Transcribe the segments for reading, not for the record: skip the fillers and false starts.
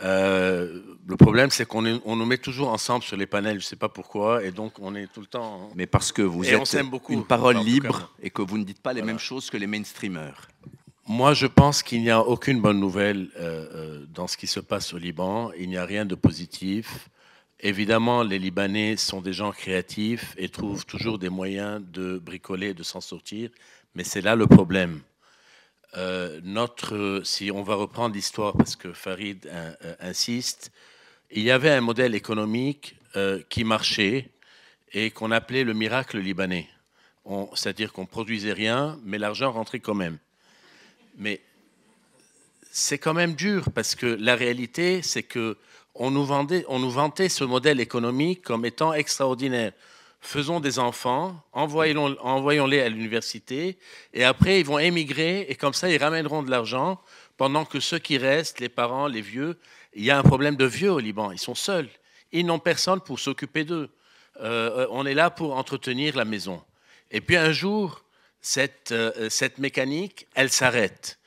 Le problème, c'est qu'on nous met toujours ensemble sur les panels, je ne sais pas pourquoi, et donc on est tout le temps. Mais parce que vous Et on êtes s'aime beaucoup, une parole en tout cas, libre moi. et que vous ne dites pas les Voilà. mêmes choses que les mainstreamers. Moi, je pense qu'il n'y a aucune bonne nouvelle dans ce qui se passe au Liban. Il n'y a rien de positif. Évidemment, les Libanais sont des gens créatifs et trouvent toujours des moyens de bricoler, de s'en sortir. Mais c'est là le problème. Si on va reprendre l'histoire, parce que Farid insiste, il y avait un modèle économique qui marchait et qu'on appelait le miracle libanais. C'est-à-dire qu'on produisait rien, mais l'argent rentrait quand même. Mais c'est quand même dur parce que la réalité, c'est que on nous vantait ce modèle économique comme étant extraordinaire. Faisons des enfants, envoyons-les à l'université, et après ils vont émigrer, et comme ça ils ramèneront de l'argent, pendant que ceux qui restent, les parents, les vieux, il y a un problème de vieux au Liban, ils sont seuls, ils n'ont personne pour s'occuper d'eux. On est là pour entretenir la maison. Et puis un jour, cette mécanique, elle s'arrête.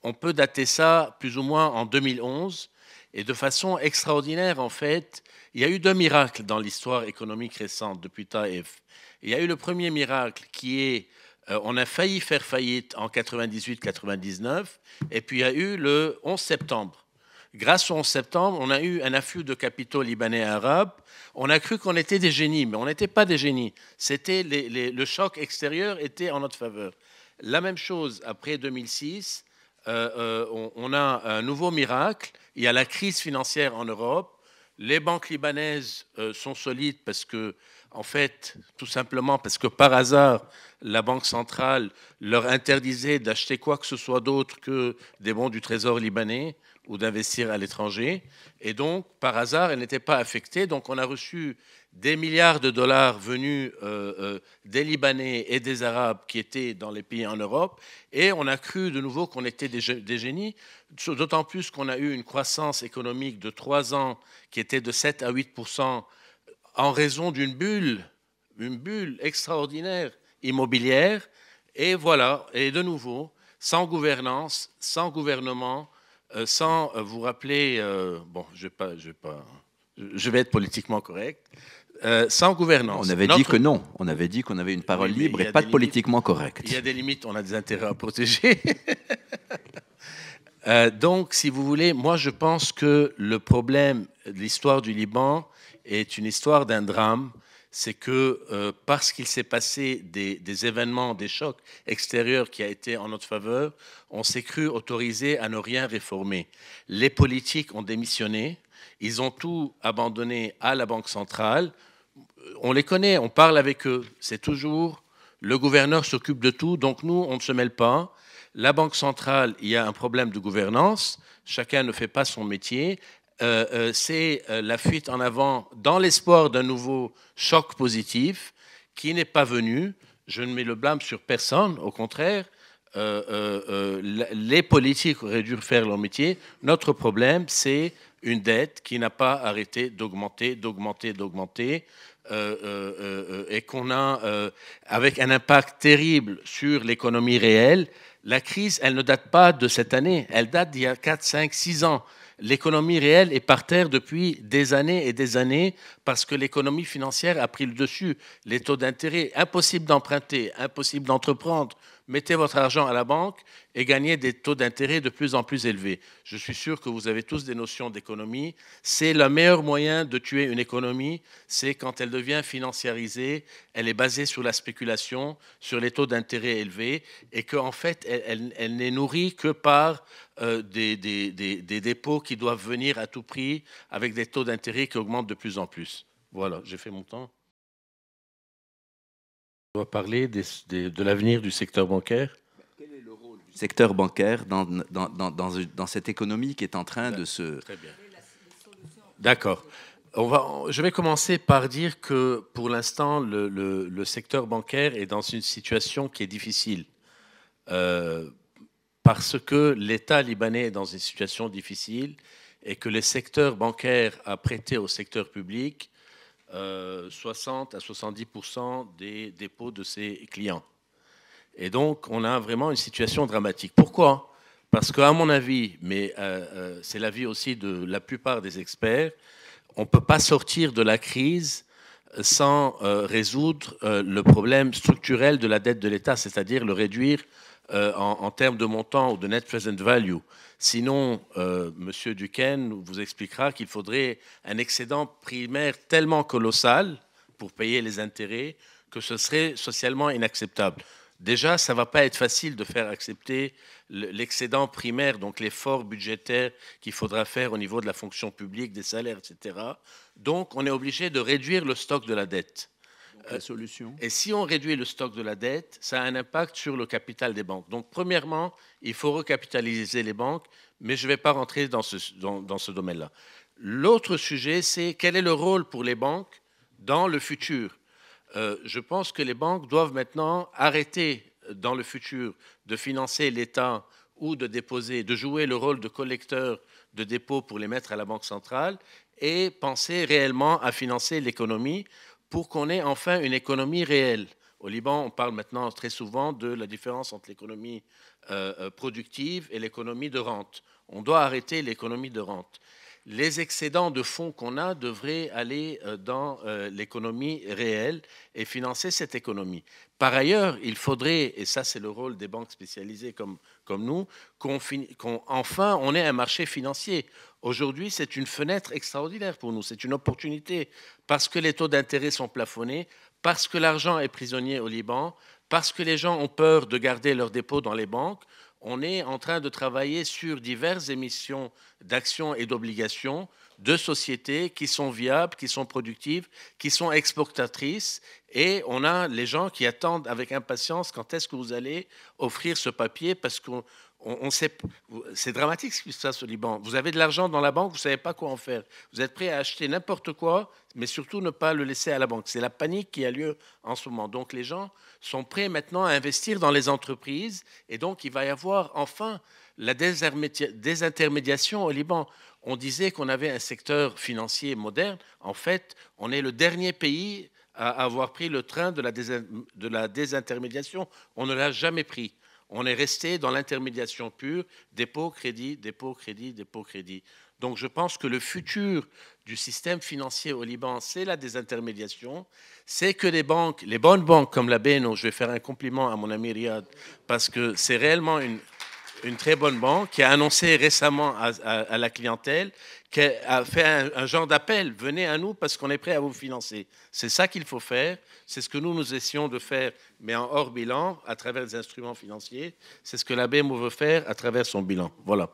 On peut dater ça plus ou moins en 2011, et de façon extraordinaire, en fait, il y a eu deux miracles dans l'histoire économique récente depuis Taïf. Il y a eu le premier miracle qui est, on a failli faire faillite en 98-99, et puis il y a eu le 11 septembre. Grâce au 11 septembre, on a eu un afflux de capitaux libanais et arabes. On a cru qu'on était des génies, mais on n'était pas des génies. C'était le choc extérieur était en notre faveur. La même chose après 2006. On a un nouveau miracle. Il y a la crise financière en Europe. Les banques libanaises sont solides parce que, en fait, tout simplement parce que par hasard, la Banque centrale leur interdisait d'acheter quoi que ce soit d'autre que des bons du Trésor libanais ou d'investir à l'étranger. Et donc, par hasard, elles n'étaient pas affectées. Donc, on a reçu des milliards de dollars venus des Libanais et des Arabes qui étaient dans les pays en Europe. Et on a cru de nouveau qu'on était des génies, d'autant plus qu'on a eu une croissance économique de 3 ans qui était de 7 à 8% en raison d'une bulle, une bulle extraordinaire immobilière. Et voilà, et de nouveau, sans gouvernance, sans gouvernement, sans vous rappeler, bon, je vais être politiquement correct, sans gouvernance. On avait dit que non. On avait dit qu'on avait une parole Oui, mais libre il y et a pas des de limites. politiquement correct. Il y a des limites, on a des intérêts à protéger. Donc, si vous voulez, moi je pense que le problème de l'histoire du Liban est une histoire d'un drame. C'est que parce qu'il s'est passé des événements, des chocs extérieurs qui a été en notre faveur, on s'est cru autorisé à ne rien réformer. Les politiques ont démissionné, ils ont tout abandonné à la Banque centrale. On les connaît, on parle avec eux. C'est toujours le gouverneur s'occupe de tout, donc nous, on ne se mêle pas. La Banque centrale, il y a un problème de gouvernance, chacun ne fait pas son métier. C'est la fuite en avant dans l'espoir d'un nouveau choc positif qui n'est pas venu. Je ne mets le blâme sur personne, au contraire. Les politiques auraient dû faire leur métier. Notre problème, c'est une dette qui n'a pas arrêté d'augmenter, d'augmenter, d'augmenter. Et qu'on a, avec un impact terrible sur l'économie réelle. La crise, elle ne date pas de cette année, elle date d'il y a 4, 5, 6 ans. L'économie réelle est par terre depuis des années et des années parce que l'économie financière a pris le dessus. Les taux d'intérêt, impossible d'emprunter, impossible d'entreprendre. Mettez votre argent à la banque et gagnez des taux d'intérêt de plus en plus élevés. Je suis sûr que vous avez tous des notions d'économie. C'est le meilleur moyen de tuer une économie, c'est quand elle devient financiarisée, elle est basée sur la spéculation, sur les taux d'intérêt élevés, et qu'en fait, elle n'est nourrie que par des dépôts qui doivent venir à tout prix avec des taux d'intérêt qui augmentent de plus en plus. Voilà, j'ai fait mon temps. On doit parler de l'avenir du secteur bancaire. Quel est le rôle du secteur bancaire dans cette économie qui est en train de se... Très bien. D'accord. Je vais commencer par dire que pour l'instant, le secteur bancaire est dans une situation qui est difficile. Parce que l'État libanais est dans une situation difficile et que le secteur bancaire a prêté au secteur public 60 à 70% des dépôts de ses clients. Et donc, on a vraiment une situation dramatique. Pourquoi ? Parce qu'à mon avis, mais c'est l'avis aussi de la plupart des experts, on ne peut pas sortir de la crise sans résoudre le problème structurel de la dette de l'État, c'est-à-dire le réduire en termes de montant ou de net present value. Sinon, M. Duquesne vous expliquera qu'il faudrait un excédent primaire tellement colossal pour payer les intérêts que ce serait socialement inacceptable. Déjà, ça ne va pas être facile de faire accepter l'excédent primaire, donc l'effort budgétaire qu'il faudra faire au niveau de la fonction publique, des salaires, etc. Donc, on est obligé de réduire le stock de la dette. La solution. Et si on réduit le stock de la dette, ça a un impact sur le capital des banques. Donc, premièrement, il faut recapitaliser les banques, mais je ne vais pas rentrer dans ce domaine-là. L'autre sujet, c'est quel est le rôle pour les banques dans le futur. Je pense que les banques doivent maintenant arrêter dans le futur de financer l'État ou de jouer le rôle de collecteur de dépôts pour les mettre à la Banque centrale et penser réellement à financer l'économie pour qu'on ait enfin une économie réelle. Au Liban, on parle maintenant très souvent de la différence entre l'économie productive et l'économie de rente. On doit arrêter l'économie de rente. Les excédents de fonds qu'on a devraient aller dans l'économie réelle et financer cette économie. Par ailleurs, il faudrait, et ça c'est le rôle des banques spécialisées comme nous, qu'enfin on ait un marché financier. Aujourd'hui, c'est une fenêtre extraordinaire pour nous, c'est une opportunité, parce que les taux d'intérêt sont plafonnés, parce que l'argent est prisonnier au Liban, parce que les gens ont peur de garder leurs dépôts dans les banques. On est en train de travailler sur diverses émissions d'actions et d'obligations de sociétés qui sont viables, qui sont productives, qui sont exportatrices. Et on a les gens qui attendent avec impatience quand est-ce que vous allez offrir ce papier, parce qu'on sait, c'est dramatique ce qui se passe au Liban. Vous avez de l'argent dans la banque, vous ne savez pas quoi en faire. Vous êtes prêt à acheter n'importe quoi, mais surtout ne pas le laisser à la banque. C'est la panique qui a lieu en ce moment. Donc les gens sont prêts maintenant à investir dans les entreprises, et donc il va y avoir enfin la désintermédiation au Liban. On disait qu'on avait un secteur financier moderne. En fait, on est le dernier pays à avoir pris le train de la désintermédiation. On ne l'a jamais pris. On est resté dans l'intermédiation pure, dépôt, crédit, dépôt, crédit, dépôt, crédit. Donc je pense que le futur du système financier au Liban, c'est la désintermédiation, c'est que les banques, les bonnes banques comme la BNO, je vais faire un compliment à mon ami Riyad, parce que c'est réellement une très bonne banque qui a annoncé récemment à la clientèle, qui a fait un genre d'appel, venez à nous parce qu'on est prêt à vous financer. C'est ça qu'il faut faire, c'est ce que nous essayons de faire, mais en hors bilan, à travers les instruments financiers, c'est ce que la BMO veut faire à travers son bilan. Voilà.